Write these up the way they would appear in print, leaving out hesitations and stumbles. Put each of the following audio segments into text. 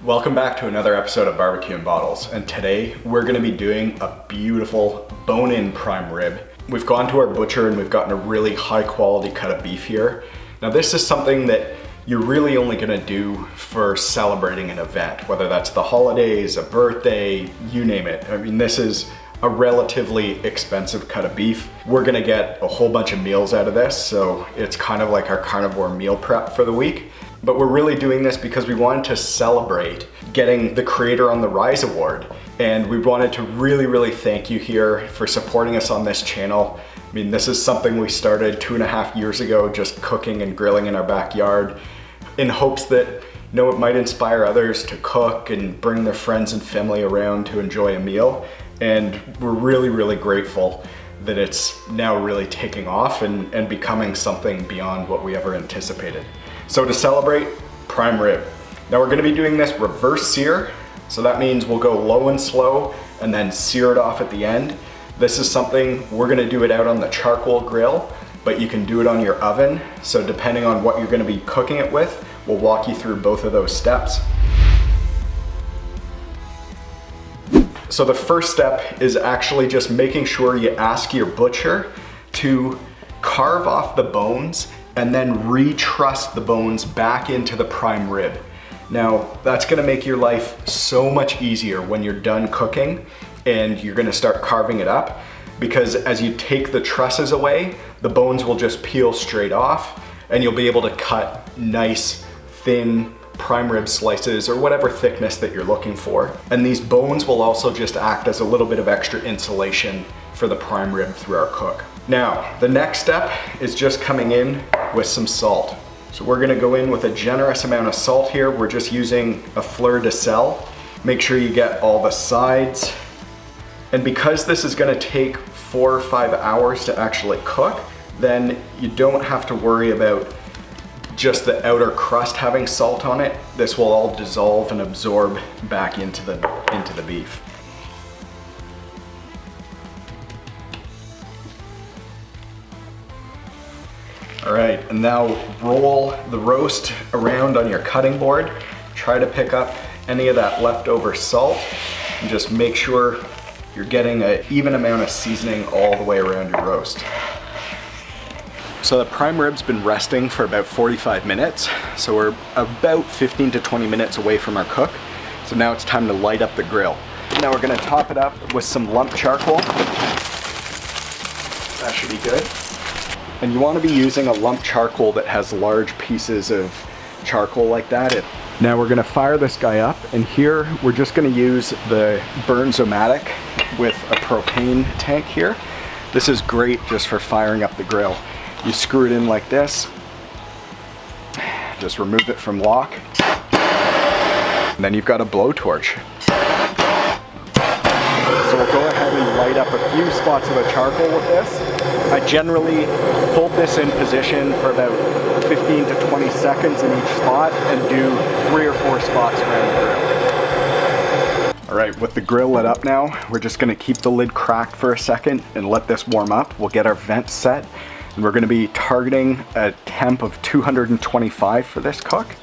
Welcome back to another episode of Barbecue and Bottles, and today we're going to be doing a beautiful bone-in prime rib. We've gone to our butcher and we've gotten a really high quality cut of beef here. Now this is something that you're really only going to do for celebrating an event, whether that's the holidays, a birthday, you name it. I mean, this is a relatively expensive cut of beef. We're gonna get a whole bunch of meals out of this, so it's kind of like our carnivore meal prep for the week. But we're really doing this because we wanted to celebrate getting the Creator on the Rise Award. And we wanted to really thank you here for supporting us on this channel. I mean, this is something we started 2.5 years ago, just cooking and grilling in our backyard in hopes that it might inspire others to cook and bring their friends and family around to enjoy a meal. And we're really grateful that it's now really taking off and becoming something beyond what we ever anticipated. So to celebrate, prime rib. Now we're gonna be doing this reverse sear. So that means we'll go low and slow and then sear it off at the end. This is something, we're gonna do it out on the charcoal grill, but you can do it on your oven. So depending on what you're gonna be cooking it with, we'll walk you through both of those steps. So the first step is actually just making sure you ask your butcher to carve off the bones and then retruss the bones back into the prime rib. Now, that's gonna make your life so much easier when you're done cooking and you're gonna start carving it up, because as you take the trusses away, the bones will just peel straight off and you'll be able to cut nice, thin, prime rib slices or whatever thickness that you're looking for. And these bones will also just act as a little bit of extra insulation for the prime rib through our cook. Now, the next step is just coming in with some salt. So we're gonna go in with a generous amount of salt here. We're just using a fleur de sel. Make sure you get all the sides. And because this is gonna take 4 or 5 hours to actually cook, then you don't have to worry about just the outer crust having salt on it. This will all dissolve and absorb back into the beef. All right, and now roll the roast around on your cutting board. Try to pick up any of that leftover salt and just make sure you're getting an even amount of seasoning all the way around your roast. So the prime rib's been resting for about 45 minutes. So we're about 15 to 20 minutes away from our cook. So now it's time to light up the grill. Now we're gonna top it up with some lump charcoal. That should be good. And you wanna be using a lump charcoal that has large pieces of charcoal like that. Now we're gonna fire this guy up, and here we're just gonna use the Burn-O-Matic with a propane tank here. This is great just for firing up the grill. You screw it in like this, just remove it from lock, and then you've got a blowtorch. So we'll go ahead and light up a few spots of the charcoal with this. I generally hold this in position for about 15 to 20 seconds in each spot and do 3 or 4 spots around the grill. All right, with the grill lit up now, we're just gonna keep the lid cracked for a second and let this warm up. We'll get our vents set. And we're gonna be targeting a temp of 225 for this cook.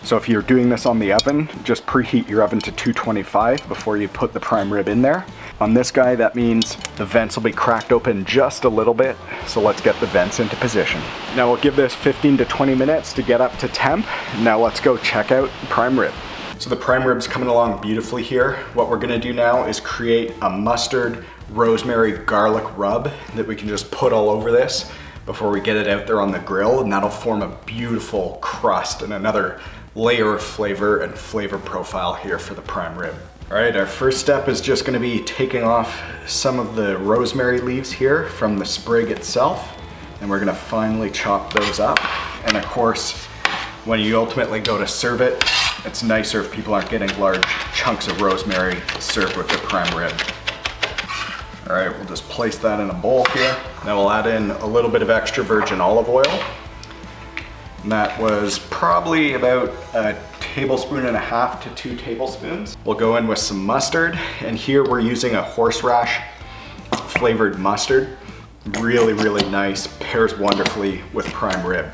So if you're doing this on the oven, just preheat your oven to 225 before you put the prime rib in there. On this guy, that means the vents will be cracked open just a little bit. So let's get the vents into position. Now we'll give this 15 to 20 minutes to get up to temp. Now let's go check out prime rib. So the prime rib's coming along beautifully here. What we're gonna do now is create a mustard, rosemary, garlic rub that we can just put all over this before we get it out there on the grill, and that'll form a beautiful crust and another layer of flavor and flavor profile here for the prime rib. All right, our first step is just gonna be taking off some of the rosemary leaves here from the sprig itself, and we're gonna finely chop those up. And of course, when you ultimately go to serve it, it's nicer if people aren't getting large chunks of rosemary served with the prime rib. All right, we'll just place that in a bowl here. Then we'll add in a little bit of extra virgin olive oil. And that was probably about 1.5 tablespoons to 2 tablespoons. We'll go in with some mustard, and here we're using a horseradish flavored mustard. Really nice, pairs wonderfully with prime rib.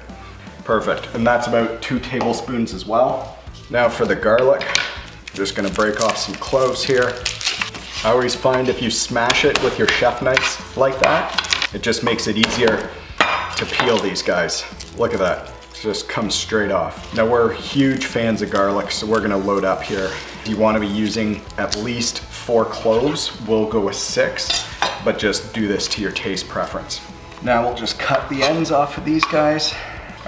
Perfect, and that's about 2 tablespoons as well. Now for the garlic, Just gonna break off some cloves here. I always find if you smash it with your chef knives like that, it just makes it easier to peel these guys. Look at that, it just comes straight off. Now we're huge fans of garlic, so we're gonna load up here. If you wanna be using at least 4 cloves, we'll go with 6, but just do this to your taste preference. Now we'll just cut the ends off of these guys.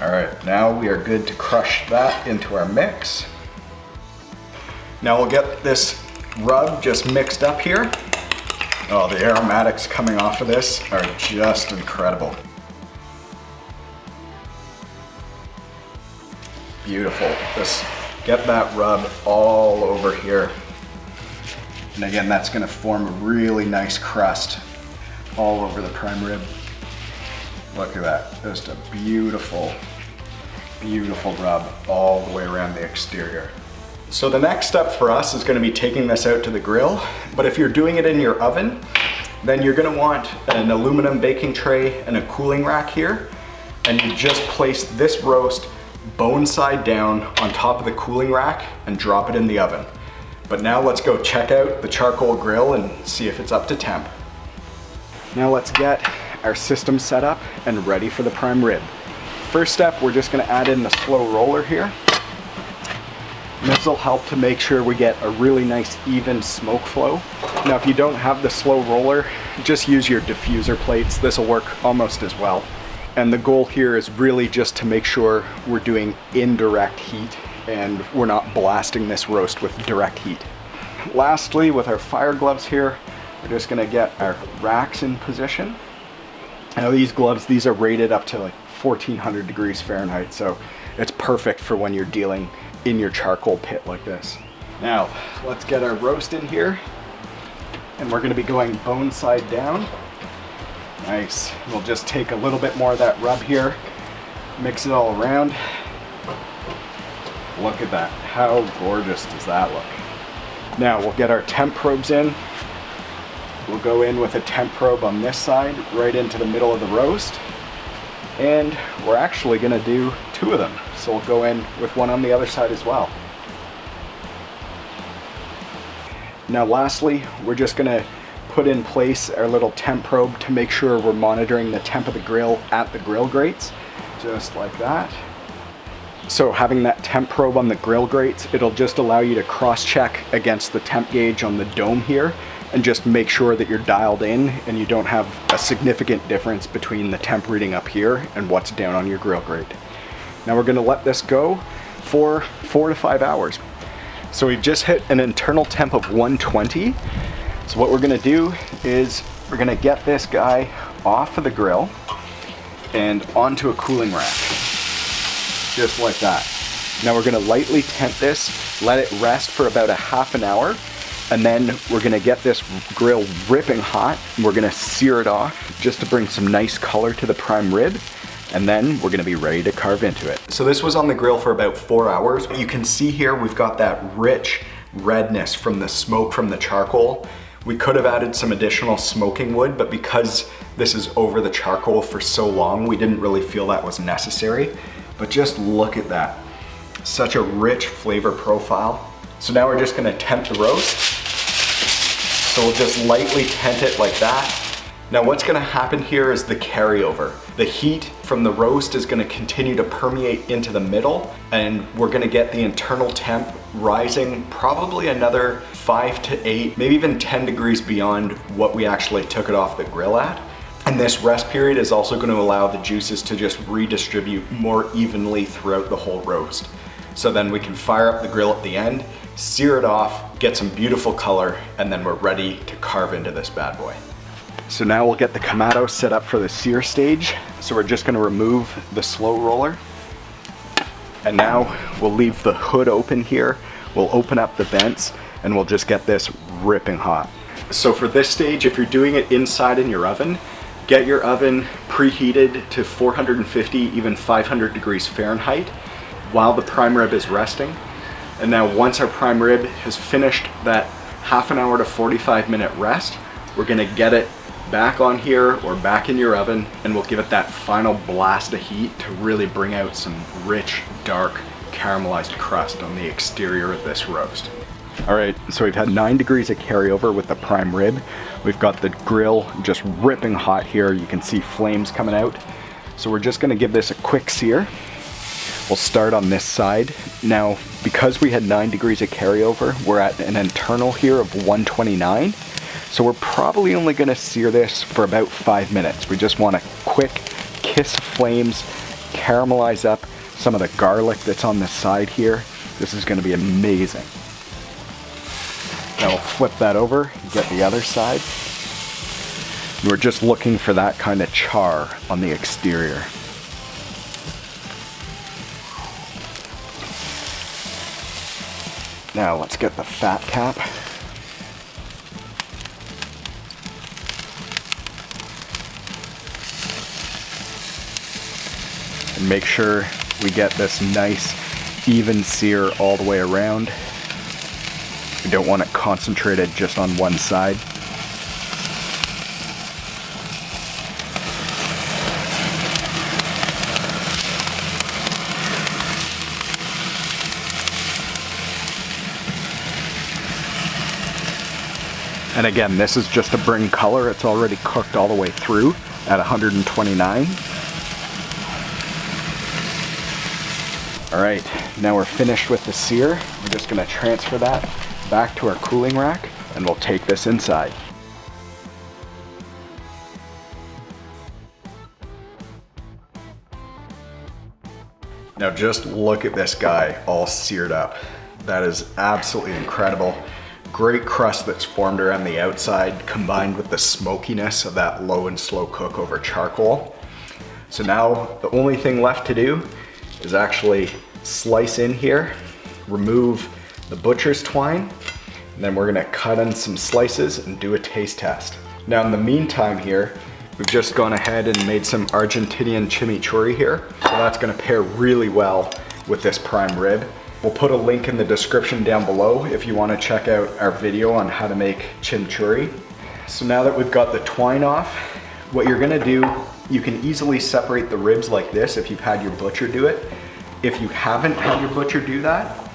All right, now we are good to crush that into our mix. Now we'll get this rub just mixed up here. Oh, the aromatics coming off of this are just incredible. Beautiful. Just get that rub all over here. And again, that's gonna form a really nice crust all over the prime rib. Look at that, just a beautiful, beautiful rub all the way around the exterior. So the next step for us is gonna be taking this out to the grill, but if you're doing it in your oven, then you're gonna want an aluminum baking tray and a cooling rack here, and you just place this roast bone side down on top of the cooling rack and drop it in the oven. But now let's go check out the charcoal grill and see if it's up to temp. Now let's get our system set up and ready for the prime rib. First step, we're just gonna add in the slow roller here. This will help to make sure we get a really nice even smoke flow. Now if you don't have the slow roller, just use your diffuser plates. This will work almost as well. And the goal here is really just to make sure we're doing indirect heat and we're not blasting this roast with direct heat. Lastly, with our fire gloves here, we're just gonna get our racks in position. Now these gloves, these are rated up to like 1400 degrees Fahrenheit, so it's perfect for when you're dealing in your charcoal pit like this. Now, let's get our roast in here, and we're gonna be going bone side down. Nice. We'll just take a little bit more of that rub here, mix it all around. Look at that. How gorgeous does that look? Now, we'll get our temp probes in. We'll go in with a temp probe on this side, right into the middle of the roast. And we're actually gonna do 2 of them. So we'll go in with one on the other side as well. Now lastly, we're just gonna put in place our little temp probe to make sure we're monitoring the temp of the grill at the grill grates, just like that. So having that temp probe on the grill grates, it'll just allow you to cross-check against the temp gauge on the dome here and just make sure that you're dialed in and you don't have a significant difference between the temp reading up here and what's down on your grill grate. Now we're gonna let this go for 4 to 5 hours. So we've just hit an internal temp of 120. So what we're gonna do is we're gonna get this guy off of the grill and onto a cooling rack, just like that. Now we're gonna lightly temp this, let it rest for about a half an hour, and then we're gonna get this grill ripping hot, and we're gonna sear it off just to bring some nice color to the prime rib, and then we're gonna be ready to carve into it. So this was on the grill for about 4 hours. You can see here we've got that rich redness from the smoke from the charcoal. We could have added some additional smoking wood, but because this is over the charcoal for so long, we didn't really feel that was necessary. But just look at that. Such a rich flavor profile. So now we're just gonna temp the roast. So we'll just lightly tent it like that. Now what's gonna happen here is the carryover. The heat from the roast is gonna continue to permeate into the middle, and we're gonna get the internal temp rising probably another 5 to 8, maybe even 10 degrees beyond what we actually took it off the grill at. And this rest period is also gonna allow the juices to just redistribute more evenly throughout the whole roast. So then we can fire up the grill at the end, sear it off, get some beautiful color, and then we're ready to carve into this bad boy. So now we'll get the Kamado set up for the sear stage. So we're just gonna remove the slow roller. And now we'll leave the hood open here. We'll open up the vents and we'll just get this ripping hot. So for this stage, if you're doing it inside in your oven, get your oven preheated to 450, even 500 degrees Fahrenheit while the prime rib is resting. And now once our prime rib has finished that half an hour to 45-minute rest, we're gonna get it back on here or back in your oven, and we'll give it that final blast of heat to really bring out some rich, dark, caramelized crust on the exterior of this roast. All right, so we've had 9 degrees of carryover with the prime rib. We've got the grill just ripping hot here. You can see flames coming out. So we're just gonna give this a quick sear. We'll start on this side. Now, because we had 9 degrees of carryover, we're at an internal here of 129. So we're probably only gonna sear this for about 5 minutes. We just want a quick kiss of flames, caramelize up some of the garlic that's on the side here. This is gonna be amazing. Now we'll flip that over, get the other side. We're just looking for that kind of char on the exterior. Now let's get the fat cap. And make sure we get this nice even sear all the way around. We don't want it concentrated just on one side. And again, this is just to bring color. It's already cooked all the way through at 129. All right, now we're finished with the sear. We're just gonna transfer that back to our cooling rack and we'll take this inside. Now just look at this guy all seared up. That is absolutely incredible. Great crust that's formed around the outside combined with the smokiness of that low and slow cook over charcoal. So now the only thing left to do is actually slice in here, remove the butcher's twine, and then we're gonna cut in some slices and do a taste test. Now in the meantime here, we've just gone ahead and made some Argentinian chimichurri here. So that's gonna pair really well with this prime rib. We'll put a link in the description down below if you wanna check out our video on how to make chimichurri. So now that we've got the twine off, what you're gonna do, you can easily separate the ribs like this if you've had your butcher do it. If you haven't had your butcher do that,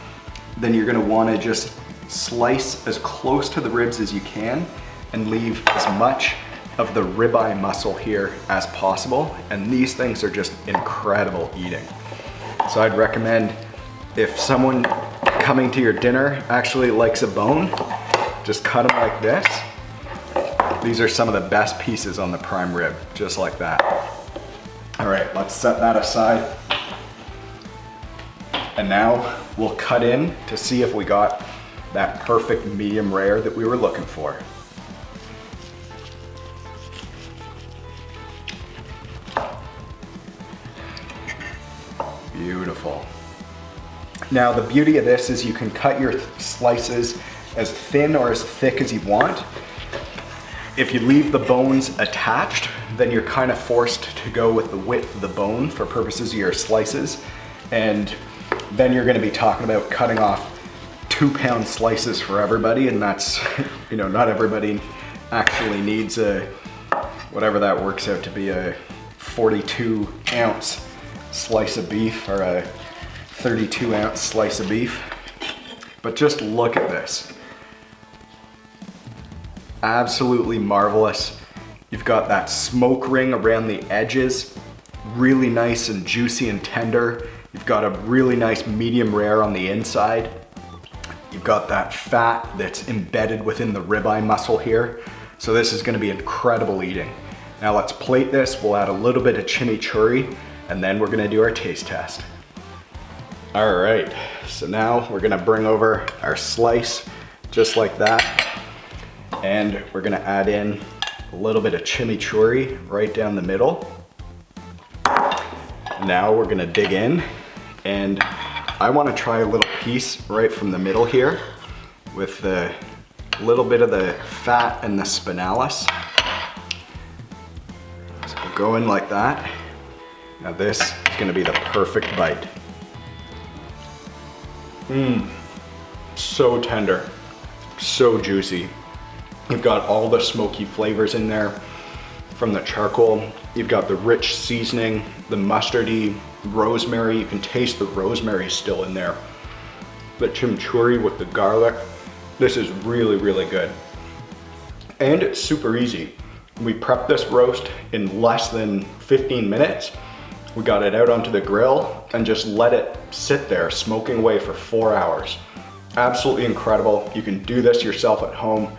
then you're gonna wanna just slice as close to the ribs as you can and leave as much of the ribeye muscle here as possible. And these things are just incredible eating. So I'd recommend if someone coming to your dinner actually likes a bone, just cut them like this. These are some of the best pieces on the prime rib, just like that. All right, let's set that aside. And now we'll cut in to see if we got that perfect medium rare that we were looking for. Beautiful. Now the beauty of this is you can cut your slices as thin or as thick as you want. If you leave the bones attached, then you're kind of forced to go with the width of the bone for purposes of your slices. And then you're gonna be talking about cutting off 2-pound slices for everybody, and that's, you know, not everybody actually needs a, whatever that works out to be, a 42-ounce slice of beef or a 32-ounce slice of beef. But just look at this. Absolutely marvelous. You've got that smoke ring around the edges, really nice and juicy and tender. You've got a really nice medium rare on the inside. You've got that fat that's embedded within the ribeye muscle here. So this is gonna be incredible eating. Now let's plate this. We'll add a little bit of chimichurri and then we're gonna do our taste test. All right, so now we're gonna bring over our slice just like that. And we're gonna add in a little bit of chimichurri right down the middle. Now we're gonna dig in, and I wanna try a little piece right from the middle here with the little bit of the fat and the spinalis. So we'll go in like that. Now this is gonna be the perfect bite. So tender, so juicy. You've got all the smoky flavors in there from the charcoal. You've got the rich seasoning, the mustardy, rosemary. You can taste the rosemary still in there. The chimichurri with the garlic. This is really, really good. And it's super easy. We prepped this roast in less than 15 minutes. We got it out onto the grill and just let it sit there smoking away for 4 hours. Absolutely incredible. You can do this yourself at home.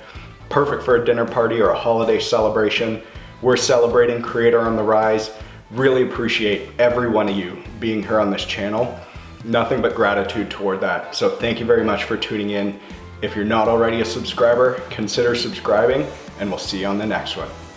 Perfect for a dinner party or a holiday celebration. We're celebrating Creator on the Rise. Really appreciate every one of you being here on this channel. Nothing but gratitude toward that. So thank you very much for tuning in. If you're not already a subscriber, consider subscribing, and we'll see you on the next one.